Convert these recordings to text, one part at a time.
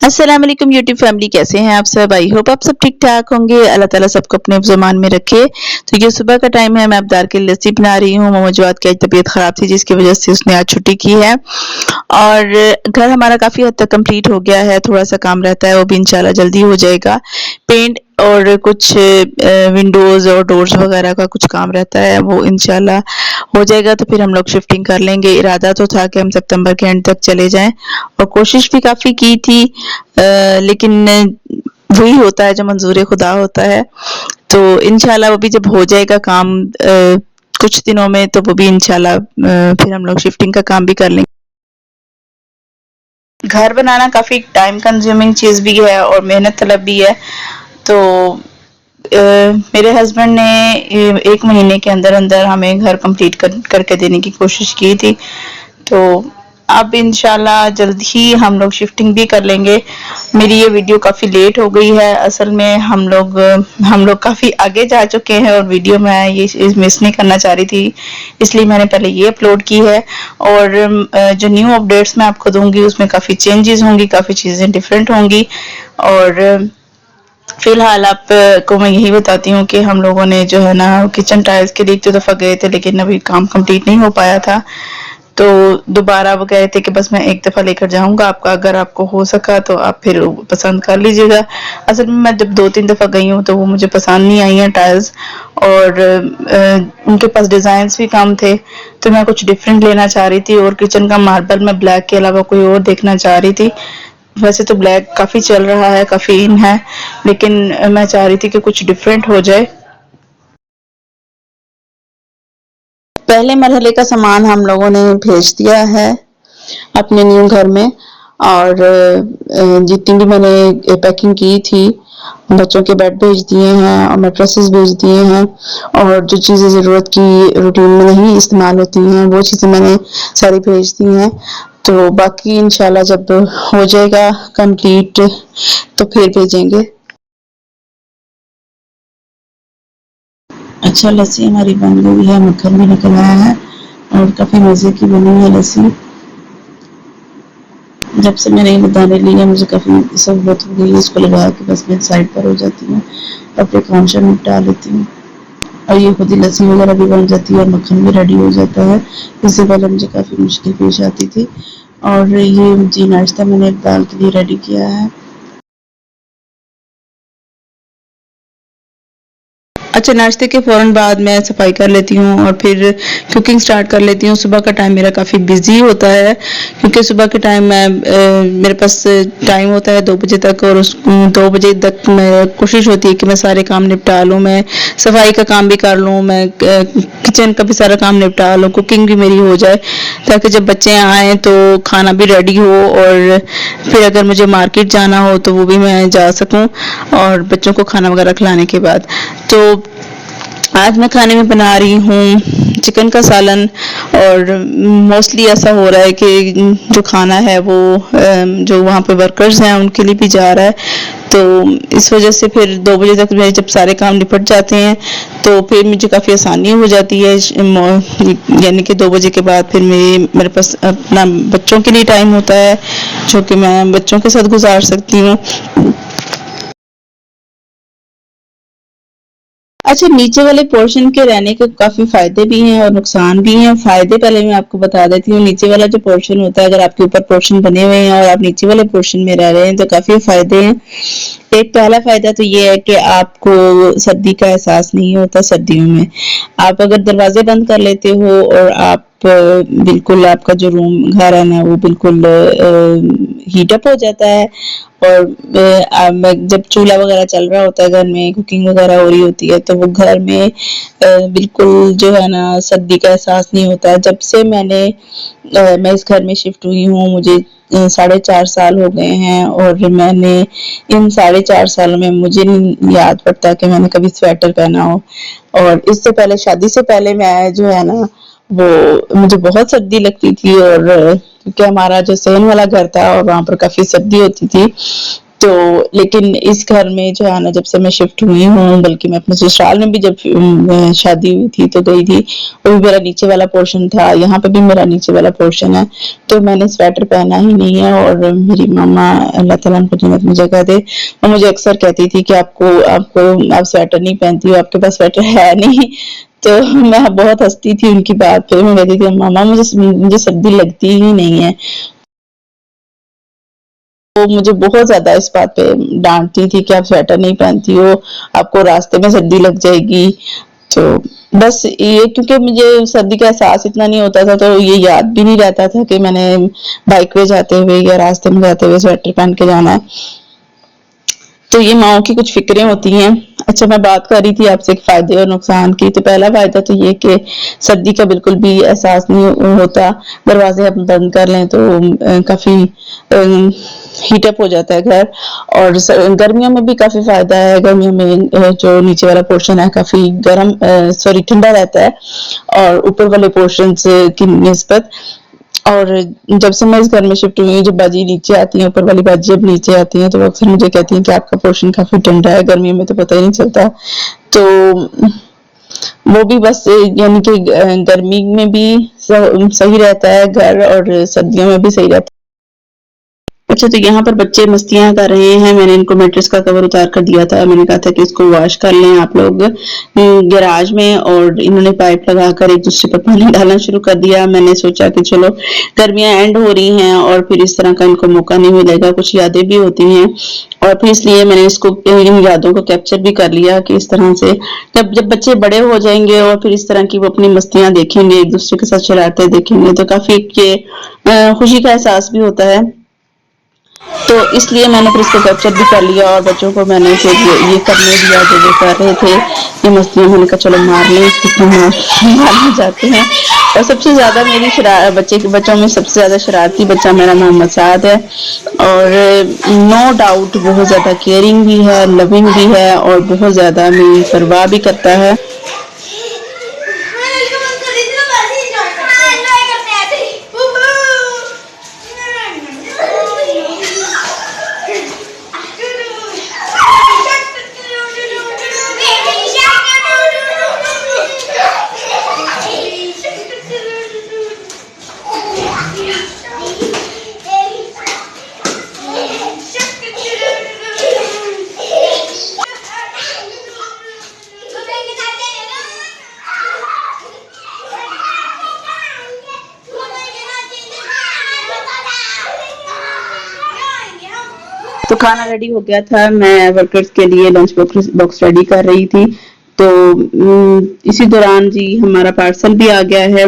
अस्सलाम वालेकुम YouTube family, कैसे हैं आप सब। आई होप आप सब ठीक ठाक होंगे। अल्लाह ताला सबको अपने ज़मान में रखे। तो ये सुबह का टाइम है, मैं अबदार के लिए लस्सी बना रही हूँ। मोमोजवात की आज तबीयत ख़राब थी जिसकी वजह से उसने आज छुट्टी की है और घर हमारा काफ़ी हद तक कंप्लीट हो गया है। थोड़ा सा काम रहता है, वो भी इंशाल्लाह जल्दी हो जाएगा। पेंट और कुछ विंडोज़ और डोर्स वगैरह का कुछ काम रहता है, वो इंशाल्लाह हो जाएगा तो फिर हम लोग शिफ्टिंग कर लेंगे। इरादा तो था कि हम सितंबर के एंड तक चले जाएं और कोशिश भी काफ़ी की थी, लेकिन वही होता है जो मंजूर खुदा होता है। तो इंशाल्लाह वो भी जब हो जाएगा काम कुछ दिनों में, तो वो भी इंशाल्लाह फिर हम लोग शिफ्टिंग का काम भी कर लेंगे। घर बनाना काफ़ी टाइम कंज्यूमिंग चीज़ भी है और मेहनत तलब भी है। तो मेरे हस्बैंड ने 1 महीने के अंदर अंदर हमें घर कंप्लीट करके देने की कोशिश की थी। तो अब इंशाल्लाह जल्द ही हम लोग शिफ्टिंग भी कर लेंगे। मेरी ये वीडियो काफ़ी लेट हो गई है। असल में हम लोग काफ़ी आगे जा चुके हैं और वीडियो मैं ये मिस नहीं करना चाह रही थी, इसलिए मैंने पहले ये अपलोड की है। और जो न्यू अपडेट्स मैं आपको दूंगी उसमें काफ़ी चेंजेस होंगी, काफ़ी चीज़ें डिफरेंट होंगी। और फिलहाल आपको मैं यही बताती हूँ कि हम लोगों ने जो है ना किचन टाइल्स के लिए एक 2 दफ़ा गए थे, लेकिन अभी काम कंप्लीट नहीं हो पाया था। तो दोबारा वो कह रहे थे कि बस मैं 1 दफ़ा लेकर जाऊँगा आपका, अगर आपको हो सका तो आप फिर पसंद कर लीजिएगा। असल में मैं जब 2-3 दफ़ा गई हूँ तो वो मुझे पसंद नहीं आई हैं टाइल्स, और उनके पास डिज़ाइंस भी कम थे, तो मैं कुछ डिफरेंट लेना चाह रही थी। और किचन का मार्बल मैं ब्लैक के अलावा कोई और देखना चाह रही थी। वैसे तो ब्लैक काफ़ी चल रहा है, काफ़ी इन है, लेकिन मैं चाह रही थी कि कुछ डिफरेंट हो जाए। पहले मरहले का सामान हम लोगों ने भेज दिया है अपने न्यू घर में, और जितनी भी मैंने पैकिंग की थी, बच्चों के बेड भेज दिए हैं और मैट्रेसेस भेज दिए हैं, और जो चीज़ें ज़रूरत की रूटीन में नहीं इस्तेमाल होती हैं वो चीज़ें मैंने सारी भेज दी हैं। तो बाकी इंशाल्लाह जब हो जाएगा कंप्लीट तो फिर भेजेंगे। अच्छा, लस्सी हमारी बन गई है, मक्खन भी निकल आया है और काफ़ी मज़े की बनी है लस्सी। जब से मैंने ये बताने ली है मुझे काफ़ी सहूलत हो गई है, इसको लगा के बस मैं साइड पर हो जाती हूँ, अपने काम से निपटा लेती हूँ और ये खुद ही लस्सी वगैरह भी बन जाती है और मक्खन भी रेडी हो जाता है। इससे पहले मुझे काफ़ी मुश्किल पेश आती थी। और ये जी नाश्ता मैंने दाल के लिए रेडी किया है। अच्छा, नाश्ते के फ़ौरन बाद मैं सफाई कर लेती हूँ और फिर कुकिंग स्टार्ट कर लेती हूँ। सुबह का टाइम मेरा काफ़ी बिजी होता है, क्योंकि सुबह के टाइम मेरे पास टाइम होता है 2 बजे तक, और उस 2 बजे तक मैं कोशिश होती है कि मैं सारे काम निपटा लूँ। मैं सफाई का काम भी कर लूँ, मैं किचन का भी सारा काम निपटा लूँ, कुकिंग भी मेरी हो जाए, ताकि जब बच्चे आएँ तो खाना भी रेडी हो और फिर अगर मुझे मार्केट जाना हो तो वो भी मैं जा सकूँ, और बच्चों को खाना वगैरह खिलाने के बाद। तो आज मैं खाने में बना रही हूँ चिकन का सालन, और मोस्टली ऐसा हो रहा है कि जो खाना है वो जो वहाँ पे वर्कर्स हैं उनके लिए भी जा रहा है। तो इस वजह से फिर 2 बजे तक मेरे जब सारे काम निपट जाते हैं तो फिर मुझे काफ़ी आसानी हो जाती है। यानी कि 2 बजे के बाद फिर मेरे पास अपना बच्चों के लिए टाइम होता है, जो कि मैं बच्चों के साथ गुजार सकती हूँ। अच्छा, नीचे वाले पोर्शन के रहने के काफ़ी फ़ायदे भी हैं और नुकसान भी हैं। फ़ायदे पहले मैं आपको बता देती हूँ। नीचे वाला जो पोर्शन होता है, अगर आपके ऊपर पोर्शन बने हुए हैं और आप नीचे वाले पोर्शन में रह रहे हैं तो काफ़ी फ़ायदे हैं। एक पहला फ़ायदा तो ये है कि आपको सर्दी का एहसास नहीं होता सर्दियों में। आप अगर दरवाजे बंद कर लेते हो और आप बिल्कुल आपका जो रूम घर है ना वो बिल्कुल हीट अप हो जाता है। और जब चूल्हा वगैरह चल रहा होता है घर में, कुकिंग वगैरह हो रही होती है, तो वो घर में बिल्कुल जो है ना सर्दी का एहसास नहीं होता है। जब से मैं इस घर में शिफ्ट हुई हूँ, मुझे 4.5 साल हो गए हैं, और मैंने इन 4.5 सालों में मुझे नहीं याद पड़ता कि मैंने कभी स्वेटर पहना हो। और इससे पहले, शादी से पहले, मैं जो है ना वो मुझे बहुत सर्दी लगती थी, और क्योंकि हमारा जो सहन वाला घर था और वहाँ पर काफ़ी सर्दी होती थी, तो लेकिन इस घर में जो है ना, जब से मैं शिफ्ट हुई हूँ, बल्कि मैं अपने ससुराल में भी जब शादी हुई थी तो गई थी, वो भी मेरा नीचे वाला पोर्शन था, यहाँ पे भी मेरा नीचे वाला पोर्शन है, तो मैंने स्वेटर पहना ही नहीं है। और मेरी मामा, अल्लाह ताला उनको जन्नत में जगह दे, वो मुझे अक्सर कहती थी कि आपको आपको आप स्वेटर नहीं पहनती हो, आपके पास स्वेटर है नहीं। तो मैं बहुत हंसती थी उनकी बात पे, मैं कहती थी मामा मुझे सर्दी लगती ही नहीं है। वो मुझे बहुत ज्यादा इस बात पे डांटती थी कि आप स्वेटर नहीं पहनती हो, आपको रास्ते में सर्दी लग जाएगी। तो बस ये, क्योंकि मुझे सर्दी का एहसास इतना नहीं होता था, तो ये याद भी नहीं रहता था कि मैंने बाइक पे जाते हुए या रास्ते में जाते हुए स्वेटर पहन के जाना है। तो ये माओ की कुछ फिक्रें होती हैं। अच्छा, मैं बात कर रही थी आपसे फायदे और नुकसान की। तो पहला फायदा तो ये कि सर्दी का बिल्कुल भी एहसास नहीं होता, दरवाजे हम बंद कर लें तो काफी हीटअप हो जाता है घर। और गर्मियों में भी काफी फायदा है, गर्मियों में जो नीचे वाला पोर्शन है काफी गर्म, सॉरी ठंडा रहता है, और ऊपर वाले पोर्शन की निस्बत। और जब से मैं इस घर में शिफ्ट हुई हूँ, जब बाजी नीचे आती है, ऊपर वाली बाजी जब नीचे आती है, तो वो अक्सर मुझे कहती है कि आपका पोर्शन काफी ठंडा है, गर्मियों में तो पता ही नहीं चलता। तो वो भी बस यानी कि गर्मी में भी सही रहता है घर, और सर्दियों में भी सही रहता है। अच्छा, तो यहाँ पर बच्चे मस्तियां कर रहे हैं, मैंने इनको मैट्रेस का कवर उतार कर दिया था, मैंने कहा था कि इसको वॉश कर लें आप लोग गैराज में, और इन्होंने पाइप लगाकर एक दूसरे पर पानी डालना शुरू कर दिया। मैंने सोचा कि चलो गर्मियां एंड हो रही हैं और फिर इस तरह का इनको मौका नहीं मिलेगा, कुछ यादें भी होती हैं, और फिर इसलिए मैंने इसको इन यादों को कैप्चर भी कर लिया कि इस तरह से जब जब बच्चे बड़े हो जाएंगे और फिर इस तरह की वो अपनी मस्तियां देखेंगे, एक दूसरे के साथ शरारतें देखेंगे, तो काफी ये खुशी का एहसास भी होता है। तो इसलिए मैंने फिर इसको कैप्चर भी कर लिया, और बच्चों को मैंने फिर ये करने दिया जो वो कर रहे थे, ये मस्तियां। मैंने कहा चलो मार लें, कितने मारने जाते हैं। और सबसे ज्यादा मेरी बच्चों में सबसे ज्यादा शरारती बच्चा मेरा मोहम्मद साद है, और नो डाउट बहुत ज्यादा केयरिंग भी है, लविंग भी है, और बहुत ज्यादा मेरी परवाह भी करता है। तो खाना रेडी हो गया था, मैं वर्कर्स के लिए लंच बॉक्स रेडी कर रही थी। तो इसी दौरान जी हमारा पार्सल भी आ गया है।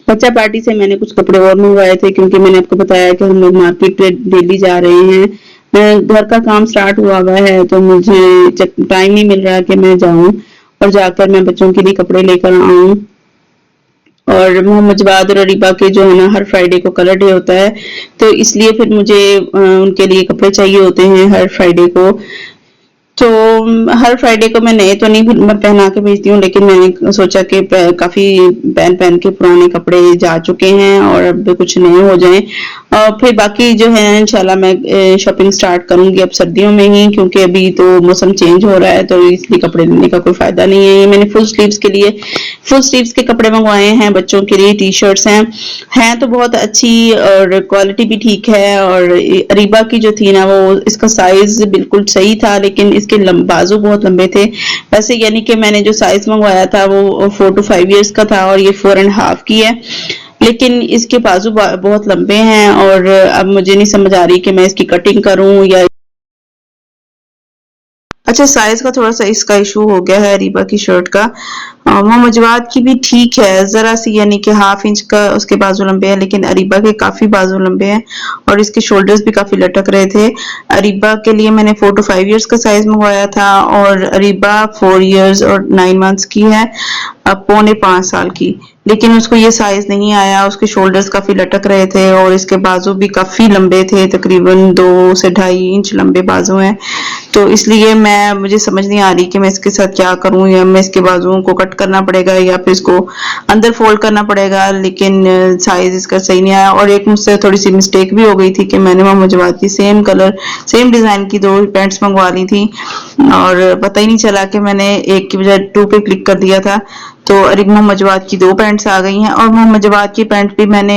बच्चा पार्टी से मैंने कुछ कपड़े और मंगवाए थे, क्योंकि मैंने आपको बताया कि हम लोग मार्केट डेली जा रहे हैं। घर का काम स्टार्ट हुआ है, तो मुझे टाइम नहीं मिल रहा कि मैं जाऊं और जाकर मैं बच्चों के लिए कपड़े लेकर आऊं। और मोहम्मद जवाद और अरीबा के जो है ना, हर फ्राइडे को कलर डे होता है, तो इसलिए फिर मुझे उनके लिए कपड़े चाहिए होते हैं हर फ्राइडे को। तो हर फ्राइडे को मैं नए तो नहीं पहना के भेजती हूँ, लेकिन मैंने सोचा कि काफी पहन पहन के पुराने कपड़े जा चुके हैं और अब कुछ नए हो जाएं। और फिर बाकी जो है इंशाल्लाह मैं शॉपिंग स्टार्ट करूंगी अब सर्दियों में ही, क्योंकि अभी तो मौसम चेंज हो रहा है, तो इसलिए कपड़े लेने का कोई फायदा नहीं है। ये मैंने फुल स्लीव्स के कपड़े मंगवाए हैं बच्चों के लिए। टी शर्ट्स हैं तो बहुत अच्छी, और क्वालिटी भी ठीक है। और अरीबा की जो थी ना, वो इसका साइज बिल्कुल सही था, लेकिन इसके बाजू बहुत लंबे थे। वैसे यानी कि मैंने जो साइज मंगवाया था वो 4 to 5 years का था, और ये 4.5 की है, लेकिन इसके बाजू बहुत लंबे हैं। और अब मुझे नहीं समझ आ रही कि मैं इसकी कटिंग करूं या। अच्छा, साइज का थोड़ा सा इसका इशू हो गया है अरीबा की शर्ट का। मोहम्मद जवाद की भी ठीक है, जरा सी यानी कि 1/2 इंच का उसके बाजू लंबे हैं, लेकिन अरीबा के काफी बाजू लंबे हैं, और इसके शोल्डर्स भी काफी लटक रहे थे। अरीबा के लिए मैंने 4 to 5 years का साइज मंगवाया था, और अरीबा 4 years और 9 months की है, 4.25 साल की, लेकिन उसको ये साइज नहीं आया। उसके शोल्डर्स काफी लटक रहे थे, और इसके बाजू भी काफी लंबे थे, तकरीबन 2 से 2.5 इंच लंबे बाजू हैं। तो इसलिए मुझे समझ नहीं आ रही कि मैं इसके साथ क्या करूं, या मैं इसके बाजुओं को कट करना पड़ेगा या फिर इसको अंदर फोल्ड करना पड़ेगा, लेकिन साइज इसका सही नहीं आया। और एक मुझसे थोड़ी सी मिस्टेक भी हो गई थी कि मैंने मोहम्मद जवाद की सेम कलर सेम डिजाइन की 2 पैंट्स मंगवा ली थी और पता ही नहीं चला कि मैंने एक की बजाय 2 पे क्लिक कर दिया था। तो मोहम्मद जवाद की 2 पैंट्स आ गई हैं और मोहम्मद जवाद की पैंट भी मैंने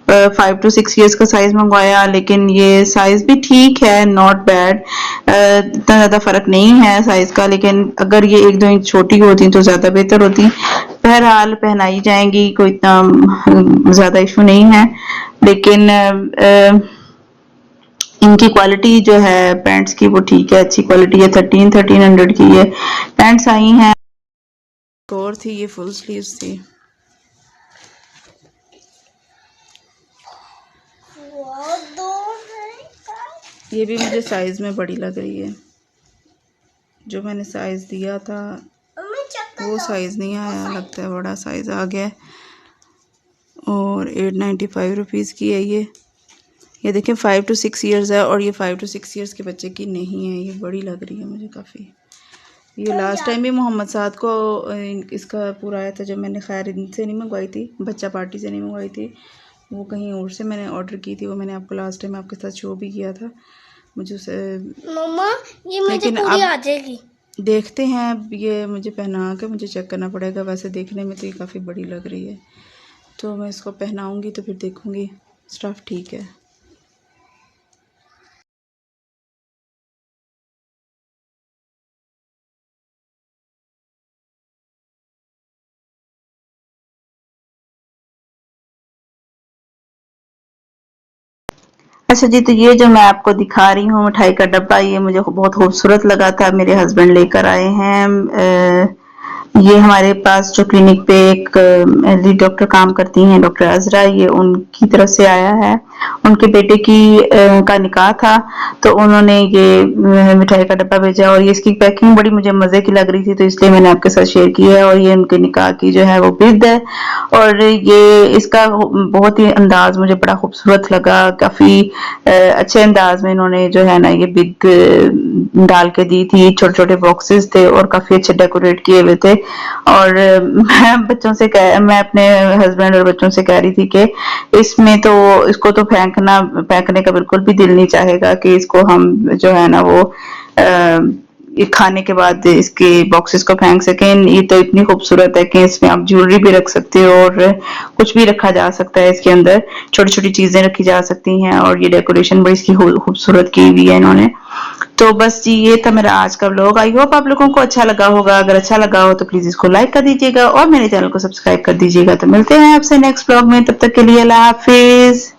5 to 6 ईयर्स का साइज मंगवाया, लेकिन ये साइज भी ठीक है, नॉट बैड, इतना ज्यादा फर्क नहीं है साइज का, लेकिन अगर ये 1-2 इंच छोटी होती तो ज्यादा बेहतर होती। बहरहाल पहनाई जाएंगी, कोई इतना ज्यादा इशू नहीं है, लेकिन इनकी क्वालिटी जो है पैंट्स की वो ठीक है, अच्छी क्वालिटी है। 1300 की ये पैंट्स आई हैं। और थी ये फुल स्लीव्स थी। ये भी मुझे साइज में बड़ी लग रही है, जो मैंने साइज दिया था वो साइज नहीं आया, लगता है बड़ा साइज आ गया। और 895 रुपीज़ की है ये देखें 5 to 6 ईयर्स है, और ये 5 to 6 ईयर्स के बच्चे की नहीं है, ये बड़ी लग रही है मुझे काफ़ी। ये लास्ट टाइम भी मोहम्मद साद को इसका पूरा आया था, जब मैंने खैर इनसे नहीं मंगवाई थी, बच्चा पार्टी से नहीं मंगवाई थी, वो कहीं और से मैंने ऑर्डर की थी। वो मैंने आपको लास्ट टाइम आपके साथ शो भी किया था। मुझे उसे मम्मा ये मुझे पूरी आ जाएगी, देखते हैं। ये मुझे पहना के मुझे चेक करना पड़ेगा, वैसे देखने में तो ये काफ़ी बड़ी लग रही है, तो मैं इसको पहनाऊँगी तो फिर देखूँगी स्टफ़ ठीक है। अच्छा जी, तो ये जो मैं आपको दिखा रही हूँ मिठाई का डब्बा, ये मुझे बहुत खूबसूरत लगा था, मेरे हस्बैंड लेकर आए हैं। ये हमारे पास जो क्लिनिक पे एक लीड डॉक्टर काम करती हैं, डॉक्टर अजरा, ये उनकी तरफ से आया है। उनके बेटे की का निकाह था, तो उन्होंने ये मिठाई का डब्बा भेजा, और ये इसकी पैकिंग बड़ी मुझे मजे की लग रही थी, तो इसलिए मैंने आपके साथ शेयर किया है। और ये उनके निकाह की जो है वो बिद है, और ये इसका बहुत ही अंदाज मुझे बड़ा खूबसूरत लगा, काफी अच्छे अंदाज में इन्होंने जो है ना ये बिद डाल के दी थी। छोटे छोटे बॉक्सेस थे और काफी अच्छे डेकोरेट किए हुए थे। और मैं अपने हस्बैंड और बच्चों से कह रही थी कि इसमें तो इसको तो फेंकने का बिल्कुल भी दिल नहीं चाहेगा कि इसको हम जो है ना वो ये खाने के बाद इसके बॉक्सेस को फेंक सकें। ये तो इतनी खूबसूरत है कि इसमें आप ज्वेलरी भी रख सकते हो और कुछ भी रखा जा सकता है, इसके अंदर छोटी छोटी चीजें रखी जा सकती हैं, और ये डेकोरेशन बड़ी इसकी खूबसूरत की हुई है इन्होंने। तो बस जी, ये था मेरा आज का व्लॉग। आई होप आप लोगों को अच्छा लगा होगा। अगर अच्छा लगा हो तो प्लीज इसको लाइक कर दीजिएगा और मेरे चैनल को सब्सक्राइब कर दीजिएगा। तो मिलते हैं आपसे नेक्स्ट व्लॉग में, तब तक के लिए अल्लाह हाफिज।